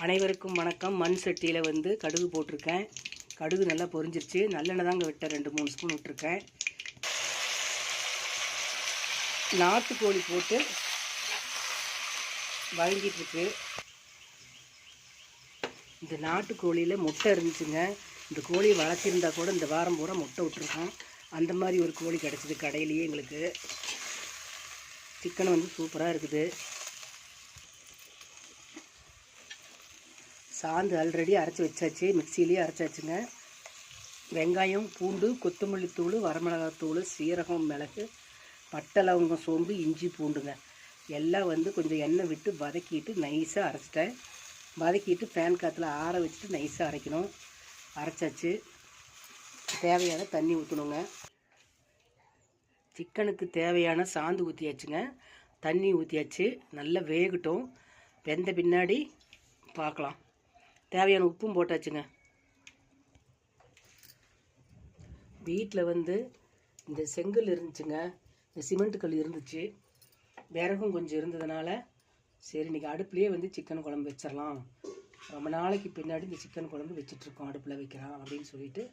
அனைவருக்கும் வணக்கம். மண் சட்டியில் வந்து கடுகு போட்டிருக்கேன். கடுகு நல்லா பொரிஞ்சிருச்சு. நல்லெண்ணெய் தாங்க விட்டேன், 2-3 ஸ்பூன் விட்டுருக்கேன். நாட்டுக்கோழி போட்டு வழங்கிட்டுருக்கு. இந்த நாட்டுக்கோழியில் முட்டை இருந்துச்சுங்க. இந்த கோழி வளர்த்திருந்தா கூட இந்த வாரம் பூரா முட்டை விட்டுருக்கோம். அந்த மாதிரி ஒரு கோழி கிடச்சிது கடையிலேயே எங்களுக்கு. சிக்கன் வந்து சூப்பராக இருக்குது. சாந்து ஆல்ரெடி அரைச்சி வச்சாச்சு, மிக்சியிலேயே அரைச்சாச்சுங்க. வெங்காயம், பூண்டு, கொத்தமல்லி தூள், வரமிளகாத்தூள், சீரகம், மிளகு, பட்டை, லவங்கம், சோம்பு, இஞ்சி, பூண்டுங்க எல்லாம் வந்து கொஞ்சம் எண்ணெய் விட்டு வதக்கிட்டு நைஸாக அரைச்சிட்டேன். வதக்கிட்டு ஃபேன் காற்றுல ஆற வச்சுட்டு நைஸாக அரைக்கணும். அரைச்சாச்சு. தேவையான தண்ணி ஊற்றணுங்க. சிக்கனுக்கு தேவையான சாந்து ஊற்றியாச்சுங்க. தண்ணி ஊற்றியாச்சு. நல்லா வேகட்டும். வெந்த பின்னாடி பார்க்கலாம். தேவையான உப்பும் போட்டாச்சுங்க. வீட்டில் வந்து இந்த செங்கல் இருந்துச்சுங்க, இந்த சிமெண்ட் கல் இருந்துச்சு, விறகும் கொஞ்சம் இருந்ததுனால சரி இன்றைக்கி அடுப்புலேயே வந்து சிக்கன் குழம்பு வச்சிடலாம். ரொம்ப நாளைக்கு பின்னாடி இந்த சிக்கன் குழம்பு வச்சிட்ருக்கோம், அடுப்பில் வைக்கலாம் அப்படின்னு சொல்லிட்டு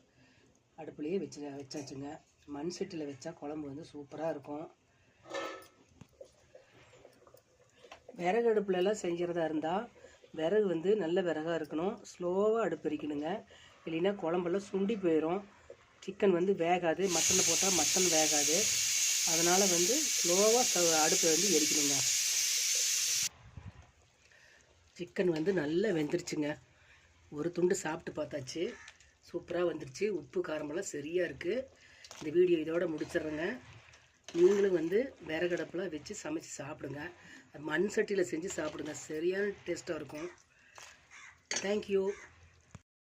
அடுப்புலேயே வச்சாச்சுங்க. மண் சட்டியில் வச்சா குழம்பு வந்து சூப்பராக இருக்கும். விறகு அடுப்புலலாம் செஞ்சுறதா இருந்தால் விறகு வந்து நல்ல விறகாக இருக்கணும். ஸ்லோவாக அடுப்பு எரிக்கணுங்க. இல்லைன்னா குழம்பெல்லாம் சுண்டி போயிடும். சிக்கன் வந்து வேகாது. மட்டனை போட்டால் மட்டன் வேகாது. அதனால் வந்து ஸ்லோவாக அடுப்பை வந்து எரிக்கணுங்க. சிக்கன் வந்து நல்லா வெந்துருச்சுங்க. ஒரு துண்டு சாப்பிட்டு பார்த்தாச்சு. சூப்பராக வந்துருச்சு. உப்பு காரமெல்லாம் சரியாக இருக்குது. இந்த வீடியோ இதோட முடிச்சிடுறேங்க. நீங்களும் வந்து விறகடுப்பில் வச்சு சமைச்சு சாப்பிடுங்க. மண் சட்டியில் செஞ்சு சாப்பிடுங்க. சரியான டேஸ்ட்டாக இருக்கும். தேங்க்யூ.